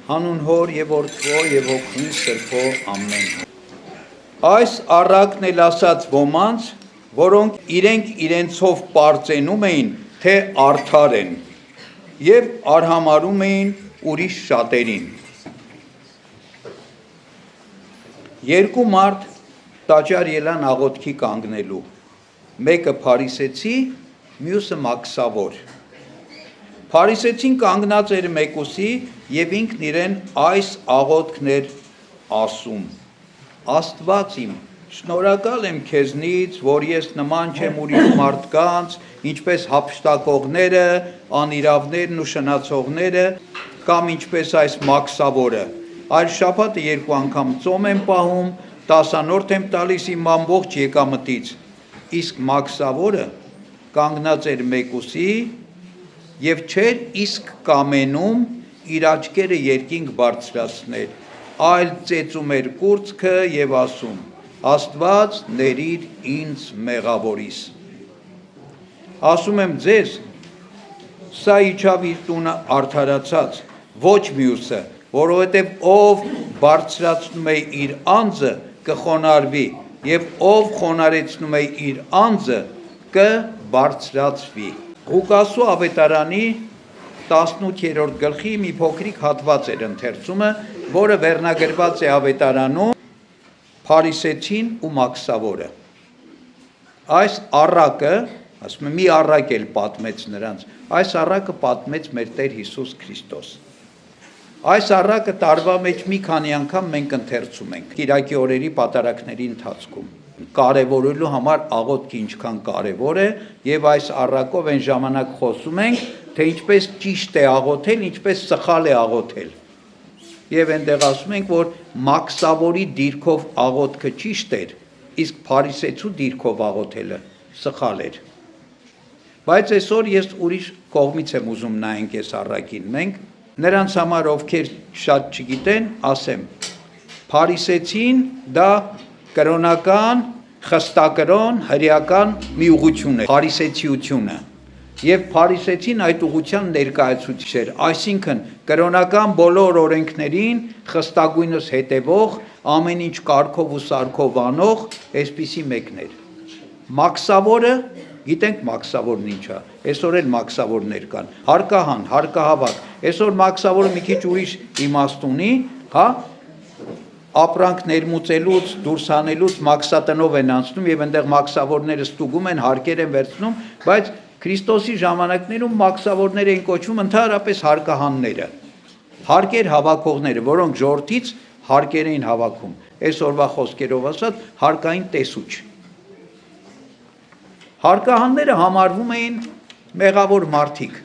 Հանուն Հոր եւ Որդու եւ Հոգու Սրբո ամեն։ Այս առակն էլ ասած ոմանց, որոնք իրենցով պարծենում էին, թե արդար են եւ արհամարում էին ուրիշ շատերին։ Երկու մարդ տաճար ելան աղոթքի կանգնելու, մեկը փարիսեցի, մյուսը մաքսավոր։ Փարիսեցին կանգնած էր մեկուսի եւ ինքն իրեն այս աղոթքն էր ասում. Աստված իմ, շնորհակալ եմ քեզնից, որ ես նման չեմ ուրիշ մարդկանց, ինչպես հափշտակողները, անիրավներն ու շնացողները, կամ ինչպես այս մաքսավորը։ Այլ շաբաթը 2 անգամ ծոմ եմ պահում, 10-րդ եմ տալիս իմ ամբողջ եկամտից։ Իսկ մաքսավորը կանգնած էր մեկուսի եւ չէր իսկ կամենում իր աչքերը երկինք բարձրացնել, այլ ծեծում էր կուրծքը եւ ասում. Աստված ների՛ր ինձ մեղավորիս։ Ասում եմ ձեզ, սա իջավ իր տունը արդարացած, ոչ մյուսը, որովհետև ով բարձրացնում է իր անձը կխոնարհվի, եւ ով խոնարհեցնում է իր անձը կբարձրացվի։ Ղուկասու ավետարանի 18-րդ գլխի մի փոքրիկ հատված էր ընթերցումը, որը վերնագրված է ավետարանում Փարիսեցին ու մաքսավորը։ Այս առակը, ասում եմ, մի առակ էլ պատմեց նրանց, այս առակը պատմեց մեր Տեր Հիսուս Քրիստոս։ Այս առակը տարվա մեջ մի քանի անգամ մենք ընթերցում ենք Կիրակի օրերի պատարակների ընթացքում։ Կարևորելու համար աղոթքը ինչքան կարևոր է, եւ այս առակով այն ժամանակ խոսում ենք, թե ինչպես ճիշտ է աղոթել, ինչպես սխալ է աղոթել։ Եվ այնտեղ ասում ենք, որ մաքսավորի դիրքով աղոթքը ճիշտ էր, իսկ փարիսեցու դիրքով աղոթելը սխալ էր։ Բայց այսօր ես ուրիշ կողմից եմ ուզում նայենք այս առակին մենք, նրանց համար ովքեր շատ չգիտեն, ասեմ, փարիսեցին դա կրոնական, խստակրոն, հրեական մի ուղղություն է, փարիսեցիությունը։ Եվ փարիսեցին այդ ուղղության ներկայացուցիչ էր, այսինքն կրոնական բոլոր օրենքներին խստագույնս հետևող, ամեն ինչ կարգով ու սարքով անող, այսպիսի մեկն էր։ Մաքսավորը, գիտենք մաքսավորն ինչ է, այսօր էլ մաքսավորներ կան, հարկահան, հարկահավաք, այսօր մաքսավորը մի քիչ ուրիշ իմաստ ունի, հա, ապրանք ներմուծելուց, դուրս հանելուց մաքսատնով են անցնում եւ այնտեղ մաքսավորները ստուգում են, հարկեր են վերցնում, բայց Քրիստոսի ժամանակներում մաքսավորներ էին կոչվում ընդհանրապես հարկահանները, հարկեր հավաքողները, որոնք ժողովրդից հարկեր էին հավաքում, այսօրվա խոսքերով ասած, հարկային տեսուչ։ Հարկահանները համարվում էին մեղավոր մարդիկ։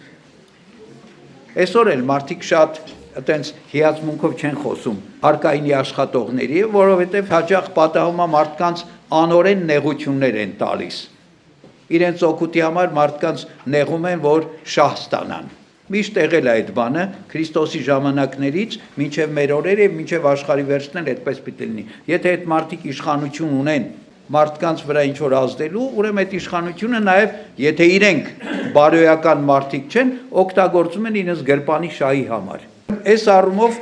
Այսօր էլ մարդիկ շատ այտենց հիացմունքով չեն խոսում հարկայինի աշխատողների, որովհետև հաճախ պատահում է մարդկանց անօրեն նեղություններ են տալիս։ Իրենց օգուտի համար մարդկանց նեղում են, որ շահ ստանան։ Միշտ եղել է այդ բանը Քրիստոսի ժամանակներից մինչև մեր օրերը եւ մինչև աշխարհի վերջն էլ այդպես պիտի լինի։ Եթե այդ մարդիկ իշխանություն ունեն մարդկանց վրա ինչ որ ազդելու, ուրեմն այդ իշխանությունը նաեւ եթե իրենք բարոյական մարդիկ չեն, օգտագործում են իրենց գրպանի շահի համար։ Այս առումով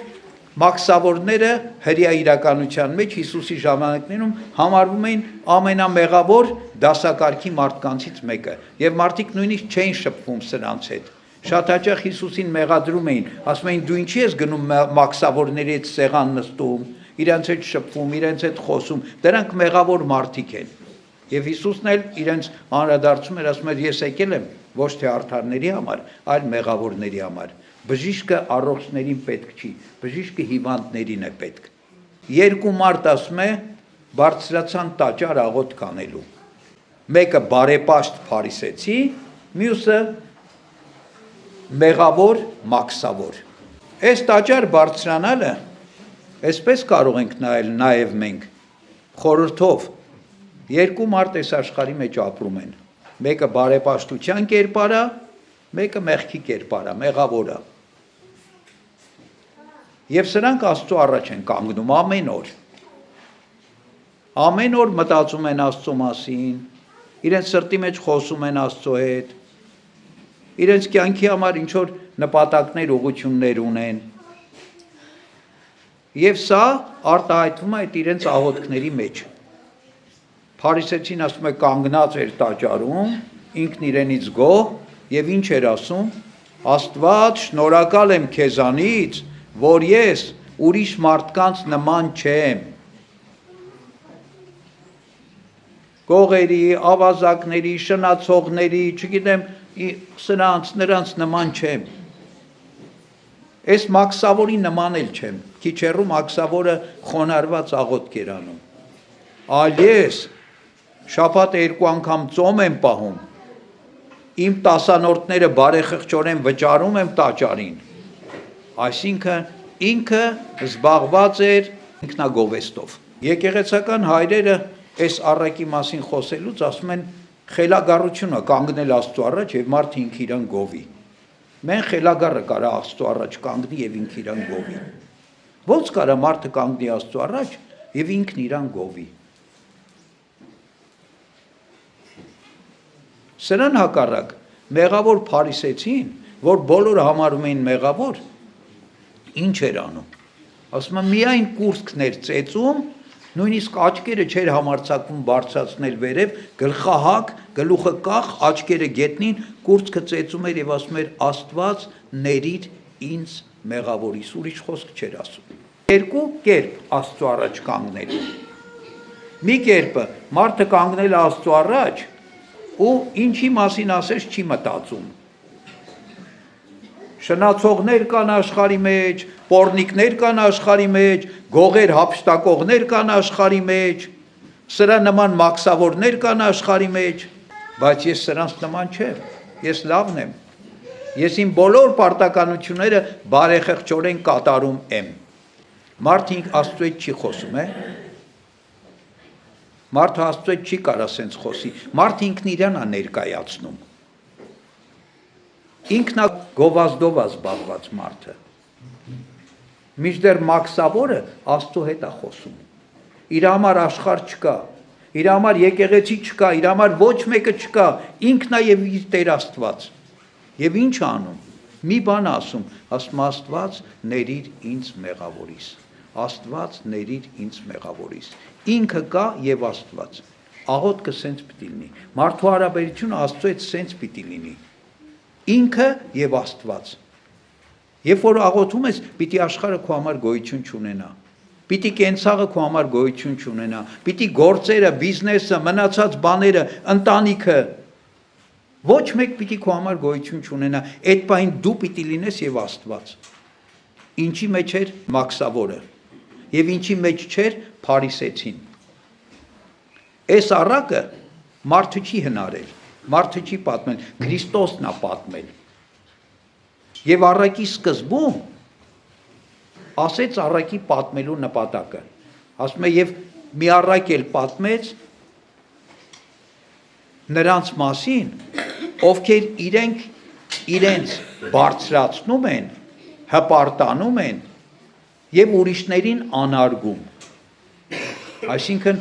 մաքսավորները հրեա իրականության մեջ Հիսուսի ժամանակներում համարվում էին ամենամեղավոր դասակարգի մարդկանցից մեկը եւ մարդիկ նույնիսկ չէին շփվում սրանց հետ։ Շատ հաճախ Հիսուսին մեղադրում էին, ասում էին դու ինչի ես գնում մաքսավորների հետ սեղան նստում, իրենց հետ շփվում, իրենց հետ խոսում, դրանք մեղավոր մարդիկ են։ Եվ Հիսուսն էլ իրենց անդրադարձում էր, ասում էր ես եկել եմ ոչ թե արդարների համար, այլ մեղավորների համար։ Բժիշկը առողջներին պետք չի, բժիշկը հիվանդներին է պետք։ Երկու մարդ ասում է բարձրացան տաճար աղոթք անելու։ Մեկը բարեպաշտ փարիսեցի, մյուսը մեղավոր մաքսավոր։ Այս տաճար բարձրանալը այսպես կարող ենք նայել նաև մենք խորհրդով։ Երկու մարդ այս աշխարհի մեջ ապրում են։ Մեկը բարեպաշտության կերպար է, մեկը մեղքի կերպար է, մեղավոր է։ Եվ սրանք Աստծո առաջ են կանգնում ամեն օր։ Ամեն օր մտածում են Աստծո մասին, իրենց սրտի մեջ խոսում են Աստծո հետ, իրենց կյանքի համար ինչ որ նպատակներ, ուղղություններ ունեն։ Եվ սա արտահայտվում է այդ իրենց աղոթքների մեջ։ Փարիսեցին ասում է կանգնած էր տաճարում, ինքն իրենից գոհ, եւ ինչ էր ասում. Աստված, շնորհակալ եմ քեզանից, որ ես ուրիշ մարդկանց նման չեմ։ Գողերի, ավազակների, շնացողների, չգիտեմ, նրանց նման չեմ։ Այս Մաքսավորի նման էլ չեմ։ Քիչ հեռու Մաքսավորը խոնարհված աղոթք էր անում։ Այլ ես շաբաթը 2 անգամ ծոմ եմ պահում։ Իմ տասանորդները բարեխղճորեն վճարում եմ տաճարին։ Այսինքն ինքը զբաղված էր ինքնագովեստով։ Եկեղեցական հայրերը այս առակի մասին խոսելուց ասում են խելագարությունը կանգնել Աստծո առաջ եւ մարդը ինքը իրան գովի։ Մեն խելագարը կարա Աստծո առաջ կանգնի եւ ինքը իրան գովի։ Ոնց կարա մարդը կանգնի Աստծո առաջ եւ ինքն իրան գովի։ Սրան հակառակ մեղավոր փարիսեցին, որ բոլորը համարում էին մեղավոր, ինչ էր անում։ Ասում եմ միայն կուրծքներ ծեծում, նույնիսկ աչքերը չէր համարձակվում բարձրացնել վերև, գլխահակ, գլուխը կախ, աչքերը գետնին, կուրծքը ծեծում էր եւ ասում էր Աստված ների ինձ մեղավորիս, ուրիշ խոսք չէր ասում։ Երկու կերպ Աստծո առաջ կանգնել։ Մի կերպը մարդը կանգնել է Աստծո առաջ ու ինչի մասին ասես չի մտածում։ Շնացողներ կան աշխարհի մեջ, պոռնիկներ կան աշխարհի մեջ, գողեր հափշտակողներ կան աշխարհի մեջ, սրա նման մաքսավորներ կան աշխարհի մեջ, բայց ես սրանց նման չեմ, ես լավն եմ։ Ես իմ բոլոր պարտականությունները բարեխղճորեն կատարում եմ։ Մարդը Աստծո հետ չի խոսում, Մարդը Աստծո հետ չի կարա սենց խոսի, մարդը ինքն իրան է ներկայացնում։ Ինքն է գովազդով է զբաղված մարդը։ Մինչդեռ մաքսավորը Աստծո հետ է խոսում։ Իր համար աշխարհ չկա, իր համար եկեղեցի չկա, իր համար ոչ մեկը չկա, ինքն է եւ իր Տեր Աստված։ Եվ ինչ անում։ Մի բան ասում Աստված ներիր ինձ մեղավորիս։ Աստված ներիր ինձ մեղավորիս։ Ինքը կա եւ Աստված։ Աղոթքը սենց պիտի լինի։ Մարդու հարաբերությունը Աստծո հետ սենց պիտի լինի։ Ինքը եւ Աստված։ Երբ որ աղոթում ես, պիտի աշխարհը քո համար գոյություն չունենա։ Պիտի կենցաղը քո համար գոյություն չունենա։ Պիտի գործերը, բիզնեսը, մնացած բաները, ընտանիքը ոչ մեկ պիտի քո համար գոյություն չունենա։ Այդ պահին դու պիտի լինես եւ Աստված։ Ինչի մեջ էր մաքսավորը եւ ինչի մեջ չէր փարիսեցին։ Այս առակը մարդը չի հնարել, մարդը չի պատմել, Քրիստոսն է պատմել։ Եվ առակի սկզբում ասեց առակի պատմելու նպատակը։ Ասում է եւ մի առակ էլ պատմեց նրանց մասին, ովքեր իրենց բարձրացնում են, հպարտանում են եւ ուրիշներին անարգում։ Այսինքն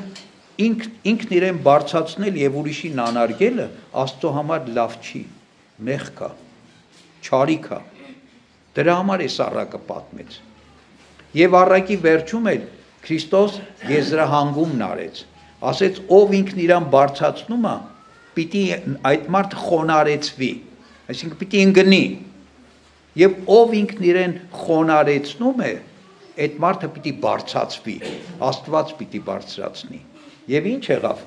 ինքն իրեն բարձրացնել եւ ուրիշին անարգելը Աստծո համար լավ չի, մեղք է, չարիք է։ Դրա համար է առակը պատմեց։ Եվ առակի վերջում էլ Քրիստոս եզրահանգումն արեց։ Ասեց ով ինքն իրան բարձրացնում է, պիտի այդ մարդը խոնարհեցվի, այսինքն պիտի ընկնի։ Եվ ով ինքն իրեն խոնարհեցնում է, այդ մարդը պիտի բարձրացվի, Աստված պիտի բարձրացնի։ Եվ ինչ եղավ։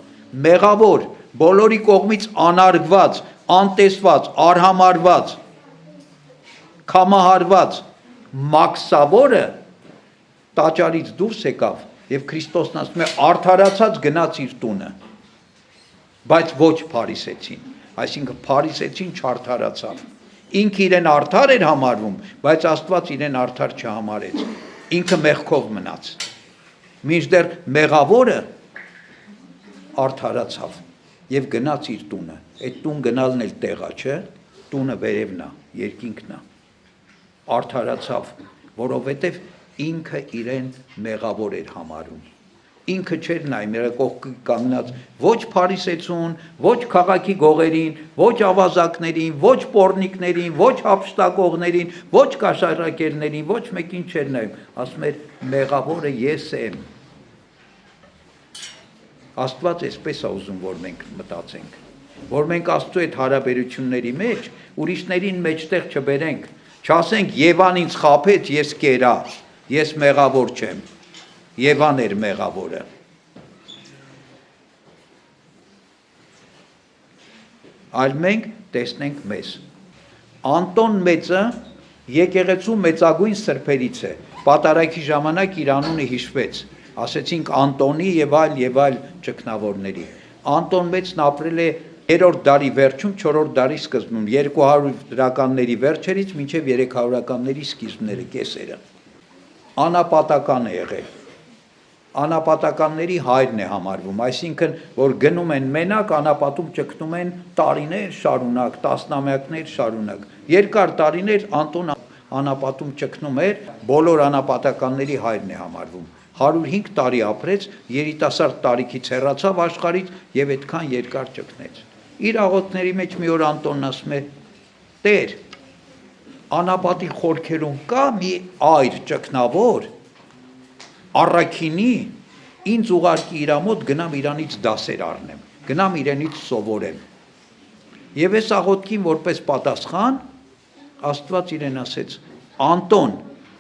Մեղավոր, բոլորի կողմից անարգված, անտեսված, արհամարված, կամահարված մաքսավորը տաճարից դուրս եկավ եւ Քրիստոսն ասում է արդարացած գնաց իր տունը։ Բայց ոչ փարիսեցին, այսինքն փարիսեցին չարդարացավ։ Ինքը իրեն արդար էր համարվում, բայց Աստված իրեն արդար չհամարեց։ Ինքը մեղքով մնաց։ Մինչդեռ մեղավորը արդարացավ եւ գնաց իր տունը։ Այդ տուն գնալն էլ տեղա, չէ՞։ Տունը վերևն է, երկինքն է։ Արդարացավ, որովհետեւ ինքը իրեն մեղավոր էր համարում։ ինքը չէր նայում, իր կողքի կանգնած ոչ փարիսեցուն, ոչ քաղաքի գողերին, ոչ ավազակներին, ոչ պոռնիկներին, ոչ հափշտակողներին, ոչ կաշառակերներին, ոչ մեկին չէր նայում, ասում էր մեղավորը ես եմ։ Աստված այսպես է ուզում, որ մենք մտածենք, որ մենք Աստծո այդ հարաբերությունների մեջ ուրիշներին մեջտեղ չբերենք, չասենք Եվան ինձ խաբեց, ես կերա, ես մեղավոր չեմ, Եվան էր մեղավորը։ Այլ մենք տեսնենք մեզ։ Անտոն մեծը եկեղեցու մեծագույն սրբերից է, պատարագի ժամանակ իր անունը հիշվեց, ասեցինք Անտոնի եւ այլ ճգնավորների։ Անտոն մեծն ապրել է 3-րդ դարի վերջում, 4-րդ դարի սկզբում, 200-ականների վերջերից մինչև 300-ականների սկիզբները, կեսերը։ Անապատական է եղել։ Անապատականների հայրն է համարվում, այսինքն, որ գնում են մենակ, անապատում ճգնում են տարիներ շարունակ, տասնամյակներ շարունակ։ Երկար տարիներ Անտոն անապատում ճգնում էր, բոլոր անապատականների հայրն է համարվում։ 105 տարի ապրեց, երիտասարդ տարիքից հեռացավ աշխարհից եւ այդքան երկար ճգնեց։ Իր աղոթքների մեջ մի օր Անտոնն ասում է. Տեր, անապատի խորքերում կա մի այր ճգնավոր, առաքինի, ինձ ուղարկի իր մոտ, գնամ իրանից դասեր առնեմ, գնամ իրենից սովորեմ։ Եվ այս աղոթքին որպես պատասխան Աստված իրեն ասեց. Անտոն,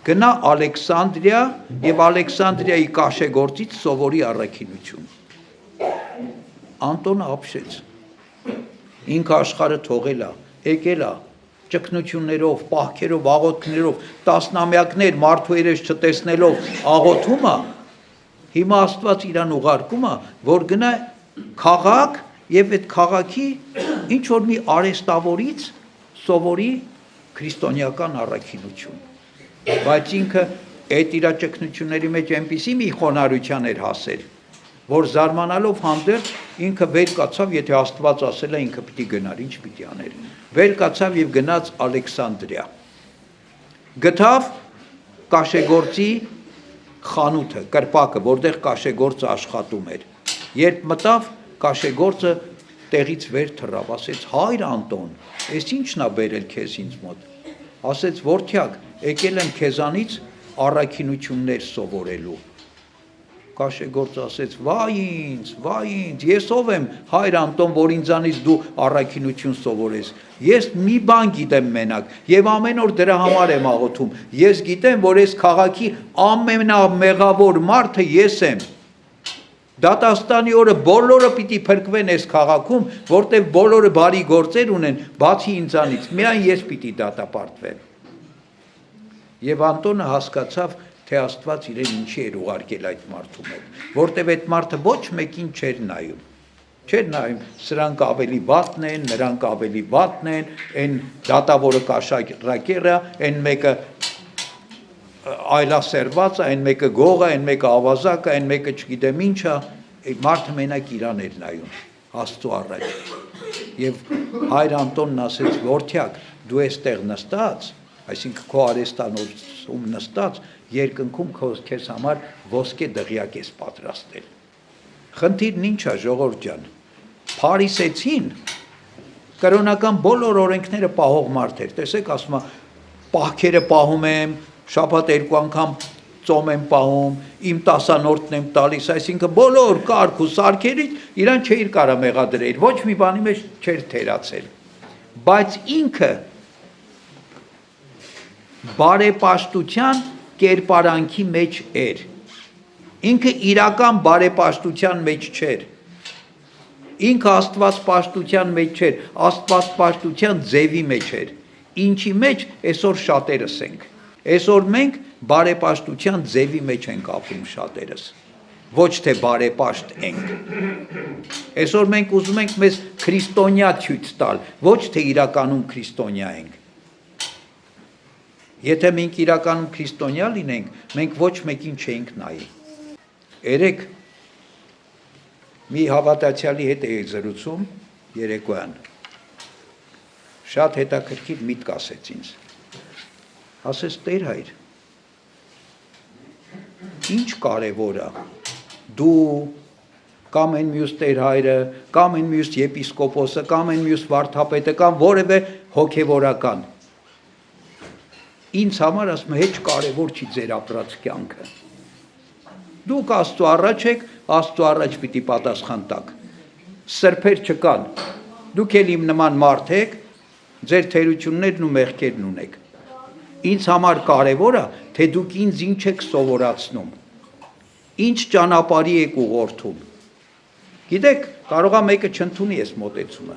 գնա Ալեքսանդրիա եւ Ալեքսանդրիայի կաշեգործից սովորի առաքինություն։ Անտոնը ապշեց։ Ինքը աշխարհը թողել է, եկել է ճգնություններով, պահքերով, աղոթքներով, տասնամյակներ մարդու երես չտեսնելով աղոթում է, հիմա Աստված իրան ուղարկում է, որ գնա քաղաք եւ այդ քաղաքի ինչ որ մի արեստավորից սովորի քրիստոնեական առաքինություն։ Բայց ինքը այդ իր ճգնությունների մեջ այնպիսի մի խոնարհության էր հասել, որ զարմանալով հանդերձ ինքը վեր կացավ, եթե Աստված ասել է ինքը պիտի գնար, ինչ պիտի աներ։ Վեր կացավ եւ գնաց Ալեքսանդրիա։ Գտավ կաշեգործի խանութը, կրպակը, որտեղ կաշեգործը աշխատում էր։ Երբ մտավ, կաշեգործը տեղից վեր թռավ, ասեց. Հայր Անտոն, այս ի՞նչն է բերել քեզ ինձ մոտ։ Ասեց. Որդյակ, եկել եմ քեզանից առաքինություններ սովորելու։ Կաշեգործը ասեց. Վայ ինձ, ես ով եմ, հայր Անտոն, որ ինձանից դու առաքինություն սովորես։ Ես մի բան գիտեմ մենակ եւ ամեն օր դրա համար եմ աղոթում։ Ես գիտեմ, որ այս քաղաքի ամենամեղավոր մարդը ես եմ։ Դատաստանի օրը բոլորը պիտի փրկվեն այս քաղաքում, որտեղ բոլորը բարի գործեր ունեն, բացի ինձանից, միայն ես պիտի դատապարտվեմ։ Եվ Անտոնը հասկացավ, թե Աստված իրեն ինչի էր ուղարկել այդ մարդու մոտ, որտեղ այդ մարդը ոչ մեկին չէր նայում։ Չէր նայում, սրանք ավելի վատն են, նրանք ավելի վատն են, այն դատավորը կաշառակերը, այն մեկը այլասերված է, այն մեկը գող է, այն մեկը ավազակ է, այն մեկը չգիտեմ ինչ է, մարդը մենակ իրան էր նայում, Աստծո առաջ։ Եվ հայր Անտոնն ասեց. Որդյակ, դու այստեղ նստած, այսինքն քո արեստանոցում նստած, երկնքում քեզ համար ոսկե դղյակ ես պատրաստել։ Խնդիրն ինչ է, ժողովուրդ ջան։ Փարիսեցին կրոնական բոլոր օրենքները պահող մարդ էր։ Տեսեք, ասում է, պահքերը պահում եմ, շաբաթ 2 անգամ ծոմ եմ պահում, իմ տասանորդն եմ տալիս, այսինքն բոլոր կարգ ու սարքերից իրան չէր կարող մեղադրել, ոչ մի բանի մեջ չէր թերացել։ Բայց ինքը բարեպաշտության կերպարանքի մեջ էր։ Ինքը իրական բարեպաշտության մեջ չէր։ Ինքը աստվածպաշտության մեջ չէր, աստվածպաշտության ձևի մեջ էր։ Ինչի մեջ այսօր շատերս ենք։ Այսօր մենք բարեպաշտության ձևի մեջ ենք ապրում շատերս, ոչ թե բարեպաշտ ենք։ Այսօր մենք ուզում ենք մեզ քրիստոնյա ցույց տալ, ոչ թե իրականում քրիստոնյա ենք։ Եթե մենք իրականում քրիստոնյա լինենք, մենք ոչ մեկին չենք նայի։ Երեք մի հավատացյալի հետ էի զրուցում երեկոյան։ Շատ հետաքրքիր միտք ասեց ինձ։ Ասեց. Տեր հայր, ինչ կարևոր է դու կամ այն մյուս տերհայրը, կամ այն մյուս եպիսկոպոսը, կամ այն մյուս վարդապետը, կամ որևէ հոգևորական։ Ինձ համար ասում է, հեչ կարևոր չի ձեր ապրած կյանքը։ Դուք Աստծո առաջ եք, Աստծո առաջ պիտի պատասխան տաք։ Սրբեր չկան։ Դուք էլ իմ նման մարդ եք, ձեր թերություններն ու մեղքերն ունեք։ Ինձ համար կարևոր է, թե դուք ինձ ինչ եք սովորացնում, ինչ ճանապարհի եք ուղղորդում։ Գիտեք, կարող է մեկը չընդունի այս մոտեցումը։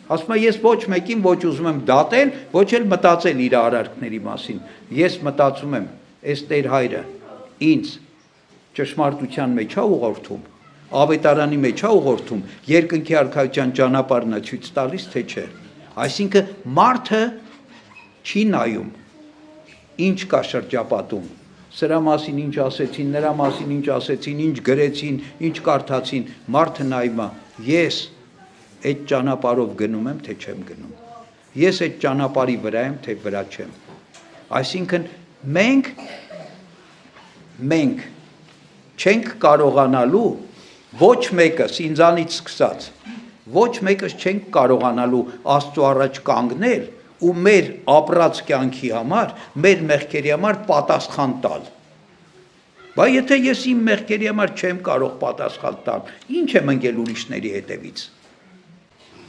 Ասում է, ես ոչ մեկին ոչ ուզում եմ դատել, ոչ էլ մտածել իր արարքների մասին։ Ես մտածում եմ, այս Տեր հայրը ինձ ճշմարտության մեջ է ուղղորդում, ավետարանի մեջ է ուղղորդում, երկնքի արքայության ճանապարհն է ցույց տալիս, թե չէ։ Այսինքն մարդը չի նայում, ինչ կա շրջապատում, սրա մասին ինչ ասեցին, նրա մասին ինչ ասեցին, ինչ գրեցին, ինչ կարդացին, մարդը նայում է, ես այդ ճանապարհով գնում եմ, թե չեմ գնում։ Ես այդ ճանապարհի վրա եմ, թե վրա չեմ։ Այսինքն մենք չենք կարողանալու ոչ մեկս ինձանից սկսած, ոչ մեկս չենք կարողանալու Աստծո առաջ կանգնել ու մեր ապրած կյանքի համար, մեր մեղքերի համար պատասխան տալ։ Բայց եթե ես իմ մեղքերի համար չեմ կարող պատասխան տալ, ինչ եմ ընկել ուրիշների հետևից։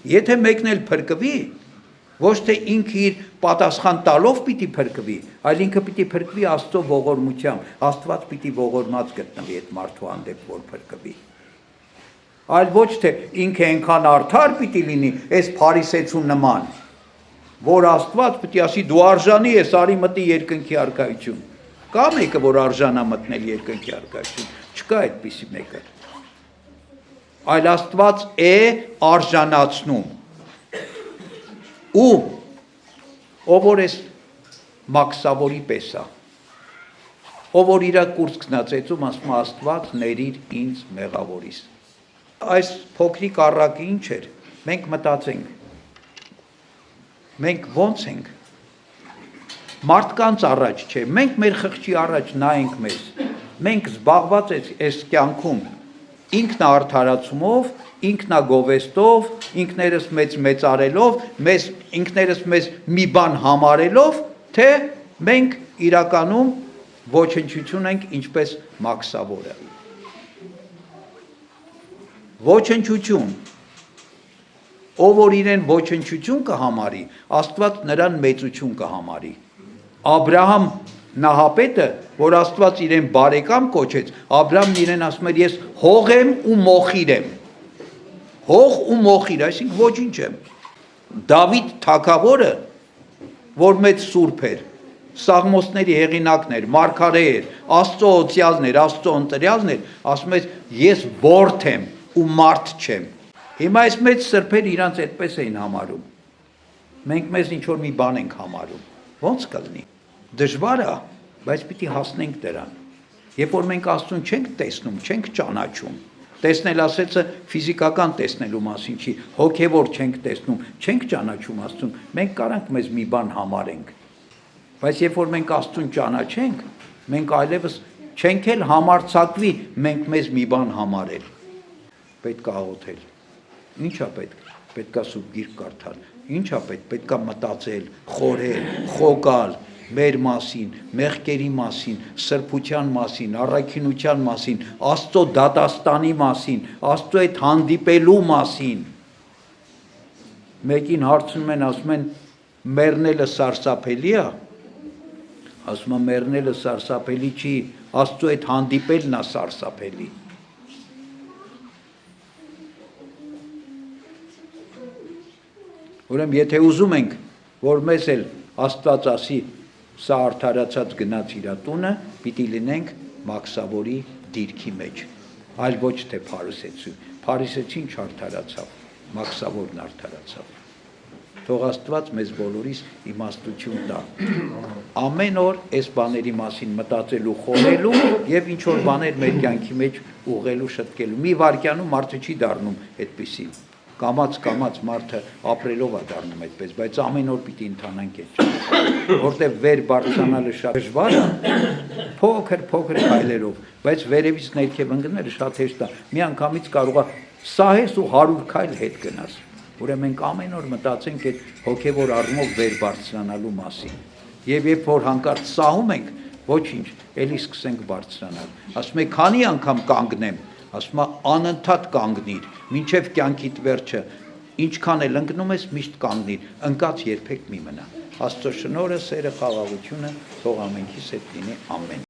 Եթե մեկն էլ փրկվի, ոչ թե ինքը իր պատասխան տալով պիտի փրկվի, այլ ինքը պիտի փրկվի Աստծո ողորմությամբ, Աստված պիտի ողորմած գտնվի այդ մարդու հանդեպ, որ փրկվի։ Այլ ոչ թե ինքը այնքան արդար պիտի լինի, այս փարիսեցու նման, որ Աստված պիտի ասի դու արժանի ես, արի մտի երկնքի արքայություն։ Կա մեկը, որ արժանա մտնել երկնքի արքայություն, չկա այդպիսի մեկը։ Այլ Աստված է արժանացնում։ Ու ով որ էս մաքսավորի պես է, ով որ իր կուրծքն է ծեծում, ասում Աստված ներիր ինձ մեղավորիս։ Այս փոքրիկ առակը ինչ էր, մենք մտածենք, մենք ոնց ենք, մարդկանց առաջ չէ, մենք մեր խղճի առաջ նայենք մեզ, մենք զբաղված այս կյանքում ինքնաարդարացումով, ինքնագովեստով, ինքներս մեծարելով, ինքներս մեզ մի բան համարելով, թե մենք իրականում ոչնչություն ենք ինչպես մաքսավորը։ Ոչնչություն, ով որ իրեն ոչնչություն կհամարի, Աստված նրան մեծություն կհամարի։ Աբրահամ նահապետը, որ Աստված իրեն բարեկամ կոչեց, Աբրահամն իրեն ասում էր, ես հող եմ ու մոխիր եմ։ Հող ու մոխիր, այսինքն ոչինչ եմ։ Դավիթ թագավորը, որ մեծ սուրբ էր, Սաղմոսների հեղինակն էր, մարգարե էր, Աստծո օծյալն էր, Աստծո ընտրյալն էր, ասում էր, ես որդի եմ ու մարդ չեմ։ Հիմա այս մեծ սրբերը իրանց այդպես էին համարում։ Մենք մեզ ինչ որ մի բան ենք համարում։ Ոնց կլինի։ Դժվար է, բայց պիտի հասնենք դրան։ Երբ որ մենք Աստծուն չենք տեսնում, չենք ճանաչում, տեսնել ասեցը ֆիզիկական տեսնելու մասին չի, հոգևոր չենք տեսնում, չենք ճանաչում Աստծուն, մենք կարանք մեզ մի բան համարենք։ Բայց երբ որ մենք Աստծուն ճանաչենք, մենք այլևս չենք էլ համարձակվի մենք մեզ մի բան համարել։ Պետք է աղոթել։ Ինչ է պետք։ Պետք է սուրբ գիրք կարդալ։ Ինչ է պետք։ Պետք է մտածել, խորհել, խոկալ մեր մասին, մեղքերի մասին, սրբության մասին, առաքինության մասին, Աստծո դատաստանի մասին, Աստծո այդ հանդիպելու մասին։ Մեկին հարցնում են, ասում են, մեռնելը սարսափելի է։ Ասում է, մեռնելը սարսափելի չի, Աստծո այդ հանդիպելն է սարսափելի։ Ուրեմն եթե ուզում ենք, որ մեզ էլ Աստված ասի, սա արդարացած գնաց իր տունը, պիտի լինենք մաքսավորի դիրքի մեջ, այլ ոչ թե փարիսեցու։ Փարիսեցին չարդարացավ, մաքսավորն արդարացավ։ Թող Աստված մեզ բոլորիս իմաստություն տա։ Ամեն օր այս բաների մասին մտածելու, խորհելու եւ ինչ որ բաներ մեր կյանքի մեջ ուղղելու, շտկելու։ Մի վարքյանում մարդը չի դառնում այդպիսի։ Կամած մարդը ապրելով է դառնում այդպես, բայց ամեն օր պիտի ընթանանք այդ ճանապարհով, որտեղ վեր բարձրանալը շատ դժվար է, փոքր քայլերով, բայց վերևից ներքև ընկնելը շատ հեշտ է։ Մի անգամից կարող է սահես ու 100 քայլ հետ գնաս։ Ուրեմն մենք ամեն օր մտածենք այդ հոգևոր առումով վեր բարձրանալու մասին։ Եվ երբ որ հանկարծ սահում ենք, ոչինչ, ելի սկսենք բարձրանալ։ Ասում եք, քանի անգամ կանգնեմ, ասում է անընդհատ կանգնիր, մինչև կյանքիդ վերջը, ինչքան էլ ընկնում ես, միշտ կանգնիր, ընկած երբեք մի մնա։ Աստծո շնորհը, սերը, խաղաղությունը թող ամենքիս հետ լինի, ամեն։